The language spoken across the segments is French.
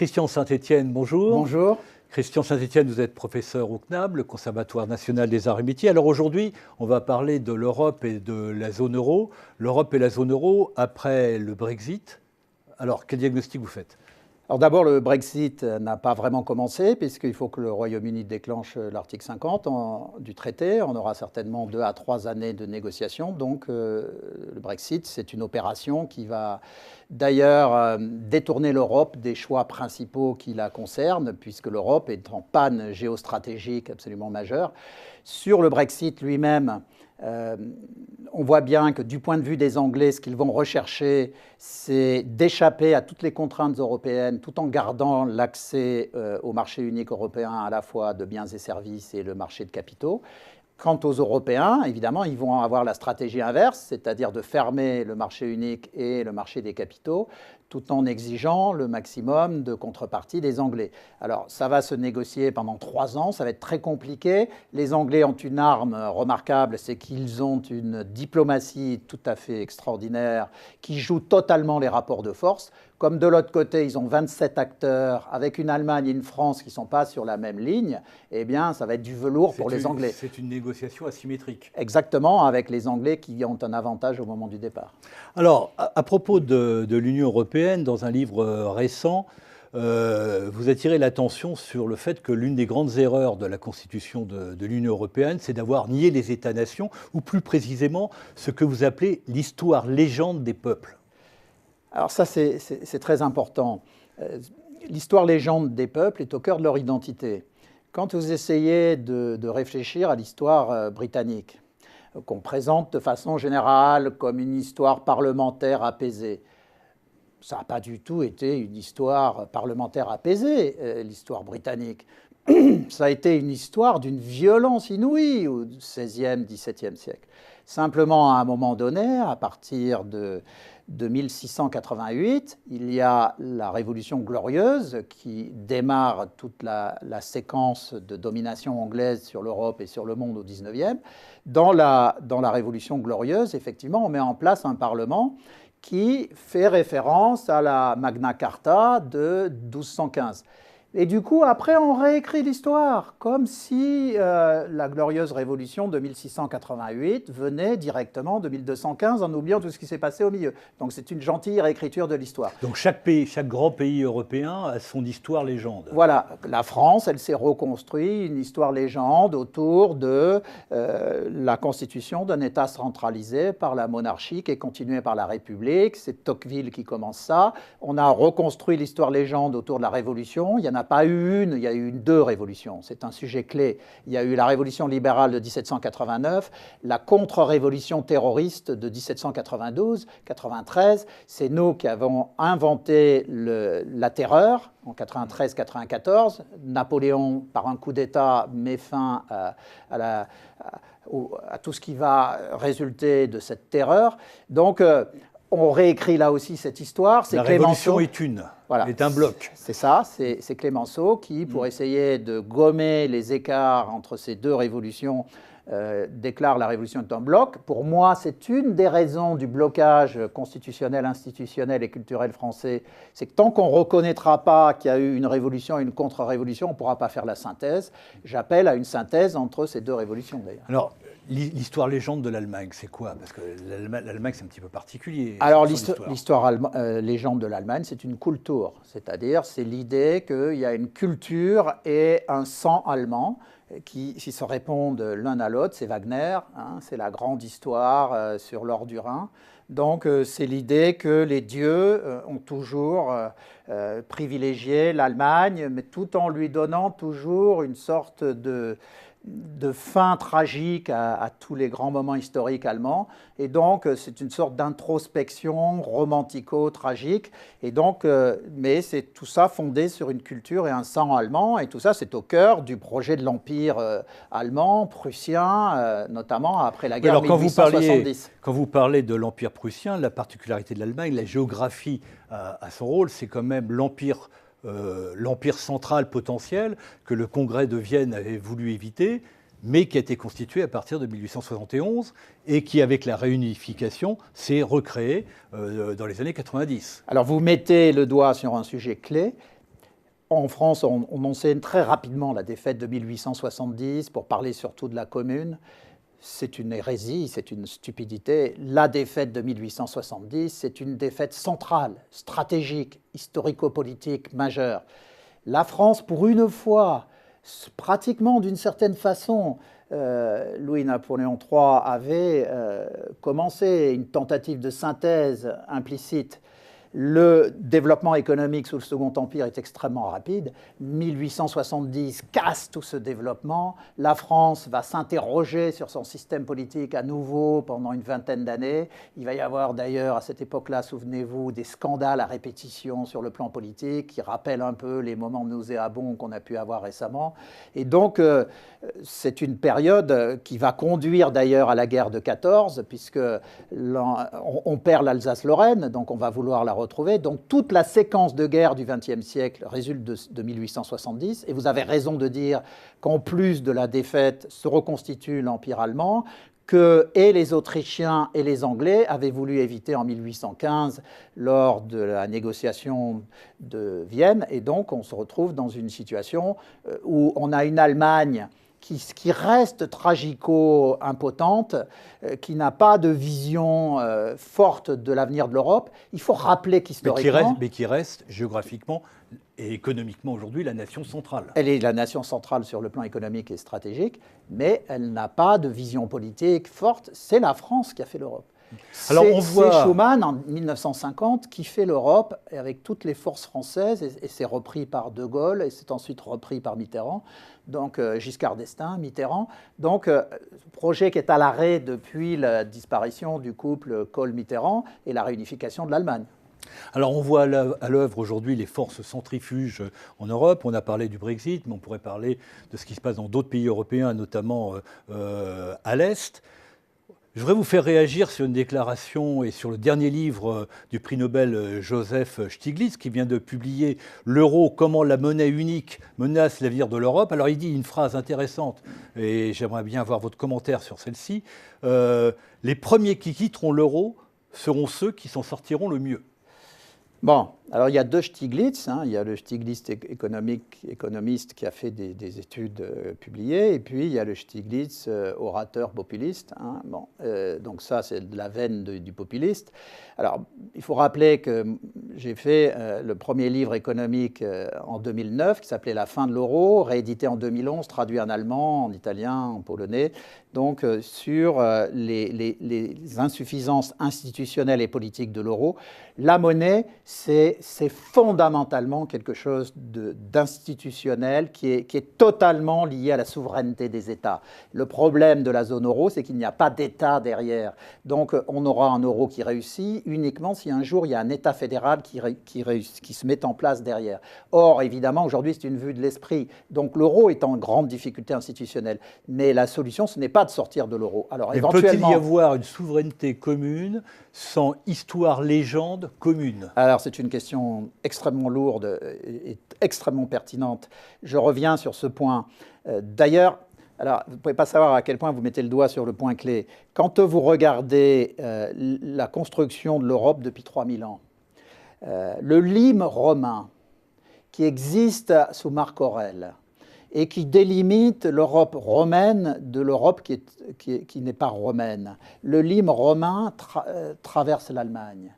Christian Saint-Étienne, bonjour. Bonjour. Christian Saint-Étienne, vous êtes professeur au CNAB, le Conservatoire national des arts et métiers. Alors aujourd'hui, on va parler de l'Europe et de la zone euro. L'Europe et la zone euro après le Brexit. Alors, quel diagnostic vous faites ? Alors d'abord, le Brexit n'a pas vraiment commencé, puisqu'il faut que le Royaume-Uni déclenche l'article 50 du traité. On aura certainement 2 à 3 années de négociations. Donc le Brexit, c'est une opération qui va d'ailleurs détourner l'Europe des choix principaux qui la concernent, puisque l'Europe est en panne géostratégique absolument majeure. Sur le Brexit lui-même, on voit bien que du point de vue des Anglais, ce qu'ils vont rechercher, c'est d'échapper à toutes les contraintes européennes tout en gardant l'accès au marché unique européen à la fois de biens et services et le marché de capitaux. Quant aux Européens, évidemment, ils vont avoir la stratégie inverse, c'est-à-dire de fermer le marché unique et le marché des capitaux, tout en exigeant le maximum de contrepartie des Anglais. Alors, ça va se négocier pendant 3 ans, ça va être très compliqué. Les Anglais ont une arme remarquable, c'est qu'ils ont une diplomatie tout à fait extraordinaire qui joue totalement les rapports de force. Comme de l'autre côté, ils ont 27 acteurs, avec une Allemagne et une France qui ne sont pas sur la même ligne, eh bien, ça va être du velours pour les Anglais. C'est une négociation asymétrique. Exactement, avec les Anglais qui ont un avantage au moment du départ. Alors, à propos de l'Union européenne, dans un livre récent, vous attirez l'attention sur le fait que l'une des grandes erreurs de la constitution de l'Union européenne, c'est d'avoir nié les États-nations, ou plus précisément ce que vous appelez l'histoire-légende des peuples. Alors ça, c'est très important. L'histoire-légende des peuples est au cœur de leur identité. Quand vous essayez de réfléchir à l'histoire britannique, qu'on présente de façon générale comme une histoire parlementaire apaisée, ça n'a pas du tout été une histoire parlementaire apaisée, l'histoire britannique. Ça a été une histoire d'une violence inouïe au XVIe, XVIIe siècle. Simplement, à un moment donné, à partir de 1688, il y a la Révolution glorieuse qui démarre toute la séquence de domination anglaise sur l'Europe et sur le monde au XIXe. Dans la Révolution glorieuse, effectivement, on met en place un Parlement qui fait référence à la Magna Carta de 1215. Et du coup, après, on réécrit l'histoire, comme si la glorieuse révolution de 1688 venait directement de 1215, en oubliant tout ce qui s'est passé au milieu. Donc c'est une gentille réécriture de l'histoire. Donc chaque grand pays européen a son histoire-légende. Voilà, la France, elle s'est reconstruite une histoire-légende autour de la constitution d'un État centralisé par la monarchie qui est continué par la République. C'est Tocqueville qui commence ça. On a reconstruit l'histoire-légende autour de la Révolution. Il y en a pas eu une, il y a eu 2 révolutions. C'est un sujet clé. Il y a eu la révolution libérale de 1789, la contre-révolution terroriste de 1792-93. C'est nous qui avons inventé la terreur en 93-94. Napoléon, par un coup d'État, met fin à tout ce qui va résulter de cette terreur. Donc, on réécrit là aussi cette histoire. La Révolution est une, voilà, est un bloc. C'est ça, c'est Clémenceau qui, pour essayer de gommer les écarts entre ces 2 révolutions, déclare la Révolution est un bloc. Pour moi, c'est une des raisons du blocage constitutionnel, institutionnel et culturel français. C'est que tant qu'on ne reconnaîtra pas qu'il y a eu une révolution et une contre-révolution, on ne pourra pas faire la synthèse. J'appelle à une synthèse entre ces 2 révolutions, d'ailleurs. Alors, l'histoire légende de l'Allemagne, c'est quoi ? Parce que l'Allemagne, c'est un petit peu particulier. Alors, l'histoire légende de l'Allemagne, c'est une Kultur. C'est-à-dire, c'est l'idée qu'il y a une culture et un sang allemand qui se répondent l'un à l'autre. C'est Wagner, hein, c'est la grande histoire sur l'or du Rhin. Donc, c'est l'idée que les dieux ont toujours privilégié l'Allemagne, mais tout en lui donnant toujours une sorte de fin tragique à tous les grands moments historiques allemands. Et donc, c'est une sorte d'introspection romantico-tragique. Et donc, mais c'est tout ça fondé sur une culture et un sang allemand. Et tout ça, c'est au cœur du projet de l'Empire allemand, prussien, notamment après la guerre de 1870. Quand vous parlez de l'Empire prussien, la particularité de l'Allemagne, la géographie a son rôle, c'est quand même l'Empire central potentiel que le Congrès de Vienne avait voulu éviter, mais qui a été constitué à partir de 1871 et qui, avec la réunification, s'est recréé dans les années 90. Alors vous mettez le doigt sur un sujet clé. en France, on enseigne très rapidement la défaite de 1870 pour parler surtout de la Commune. C'est une hérésie, c'est une stupidité. La défaite de 1870, c'est une défaite centrale, stratégique, historico-politique majeure. La France, pour une fois, pratiquement d'une certaine façon, Louis-Napoléon III avait commencé une tentative de synthèse implicite. Le développement économique sous le Second Empire est extrêmement rapide. 1870 casse tout ce développement. La France va s'interroger sur son système politique à nouveau pendant une vingtaine d'années. Il va y avoir d'ailleurs à cette époque-là, souvenez-vous, des scandales à répétition sur le plan politique qui rappellent un peu les moments nauséabonds qu'on a pu avoir récemment. Et donc, c'est une période qui va conduire d'ailleurs à la guerre de 14, puisque on perd l'Alsace-Lorraine, donc on va vouloir la retrouver. Donc toute la séquence de guerre du XXe siècle résulte de 1870. Et vous avez raison de dire qu'en plus de la défaite se reconstitue l'Empire allemand, que et les Autrichiens et les Anglais avaient voulu éviter en 1815 lors de la négociation de Vienne. Et donc on se retrouve dans une situation où on a une Allemagne qui reste tragico-impotente, qui n'a pas de vision forte de l'avenir de l'Europe. Il faut rappeler qu'historiquement... Mais qui reste géographiquement et économiquement aujourd'hui la nation centrale. Elle est la nation centrale sur le plan économique et stratégique, mais elle n'a pas de vision politique forte. C'est la France qui a fait l'Europe. Alors on voit... C'est Schuman en 1950 qui fait l'Europe avec toutes les forces françaises, et c'est repris par De Gaulle, et c'est ensuite repris par Mitterrand, donc Giscard d'Estaing, Mitterrand. Donc projet qui est à l'arrêt depuis la disparition du couple Kohl-Mitterrand et la réunification de l'Allemagne. Alors on voit à l'œuvre aujourd'hui les forces centrifuges en Europe. On a parlé du Brexit, mais on pourrait parler de ce qui se passe dans d'autres pays européens, notamment à l'Est. Je voudrais vous faire réagir sur une déclaration et sur le dernier livre du prix Nobel Joseph Stiglitz, qui vient de publier L'euro, comment la monnaie unique menace l'avenir de l'Europe. Alors il dit une phrase intéressante, et j'aimerais bien avoir votre commentaire sur celle-ci. Les premiers qui quitteront l'euro seront ceux qui s'en sortiront le mieux. Bon, alors il y a deux Stiglitz. Il y a le Stiglitz économiste qui a fait des études publiées, et puis il y a le Stiglitz orateur populiste. Donc ça, c'est de la veine du populiste. Alors, il faut rappeler que j'ai fait le premier livre économique en 2009, qui s'appelait La fin de l'euro, réédité en 2011, traduit en allemand, en italien, en polonais, donc sur les insuffisances institutionnelles et politiques de l'euro. La monnaie, c'est fondamentalement quelque chose d'institutionnel qui est totalement lié à la souveraineté des États. Le problème de la zone euro, c'est qu'il n'y a pas d'État derrière. Donc on aura un euro qui réussit uniquement si un jour il y a un État fédéral qui se met en place derrière. Or, évidemment, aujourd'hui, c'est une vue de l'esprit. Donc l'euro est en grande difficulté institutionnelle. Mais la solution, ce n'est pas de sortir de l'euro. Alors, éventuellement... peut-il y avoir une souveraineté commune sans histoire légende commune? Alors, c'est une question extrêmement lourde et extrêmement pertinente. Je reviens sur ce point. D'ailleurs, alors, vous ne pouvez pas savoir à quel point vous mettez le doigt sur le point clé. Quand vous regardez la construction de l'Europe depuis 3000 ans, le lime romain qui existe sous Marc Aurèle et qui délimite l'Europe romaine de l'Europe qui n'est pas romaine, le lime romain traverse l'Allemagne.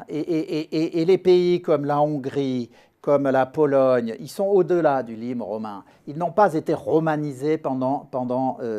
Et les pays comme la Hongrie, comme la Pologne, ils sont au-delà du lime romain. Ils n'ont pas été romanisés pendant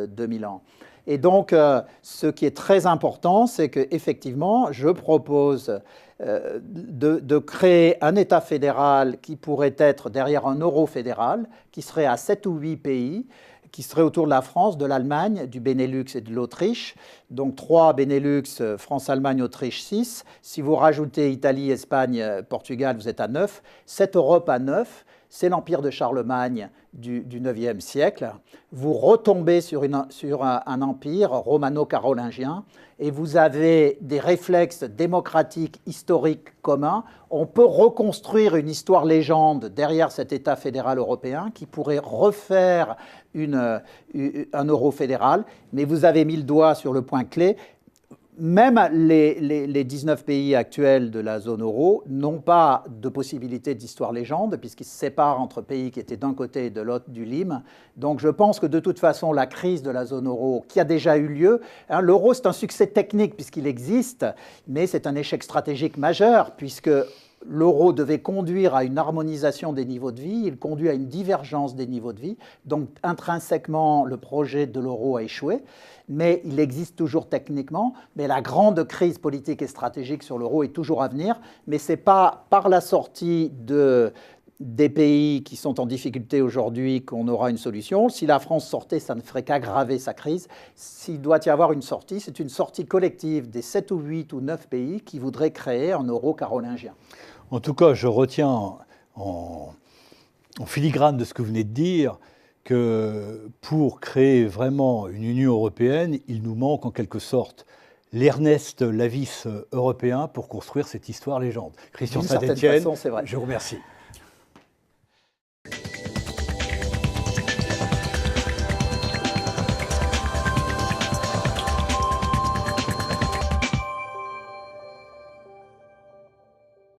2000 ans. Et donc, ce qui est très important, c'est qu'effectivement, je propose de créer un État fédéral qui pourrait être derrière un euro fédéral, qui serait à 7 ou 8 pays, qui serait autour de la France, de l'Allemagne, du Benelux et de l'Autriche. Donc 3 Benelux, France, Allemagne, Autriche, 6. Si vous rajoutez Italie, Espagne, Portugal, vous êtes à 9. Cette Europe à 9, c'est l'empire de Charlemagne du IXe siècle. Vous retombez sur un empire romano-carolingien et vous avez des réflexes démocratiques, historiques communs. On peut reconstruire une histoire légende derrière cet État fédéral européen qui pourrait refaire un euro fédéral. Mais vous avez mis le doigt sur le point clé. même les 19 pays actuels de la zone euro n'ont pas de possibilité d'histoire-légende, puisqu'ils se séparent entre pays qui étaient d'un côté et de l'autre du Lim. Donc je pense que de toute façon, la crise de la zone euro, qui a déjà eu lieu, hein, l'euro c'est un succès technique puisqu'il existe, mais c'est un échec stratégique majeur, puisque l'euro devait conduire à une harmonisation des niveaux de vie, il conduit à une divergence des niveaux de vie. Donc intrinsèquement, le projet de l'euro a échoué, mais il existe toujours techniquement. Mais la grande crise politique et stratégique sur l'euro est toujours à venir. Mais ce n'est pas par la sortie des pays qui sont en difficulté aujourd'hui qu'on aura une solution. Si la France sortait, ça ne ferait qu'aggraver sa crise. S'il doit y avoir une sortie, c'est une sortie collective des 7 ou 8 ou 9 pays qui voudraient créer un euro carolingien. En tout cas, je retiens en filigrane de ce que vous venez de dire que pour créer vraiment une Union européenne, il nous manque en quelque sorte l'Ernest Lavis européen pour construire cette histoire légende. Christian Saint-Etienne, je vous remercie.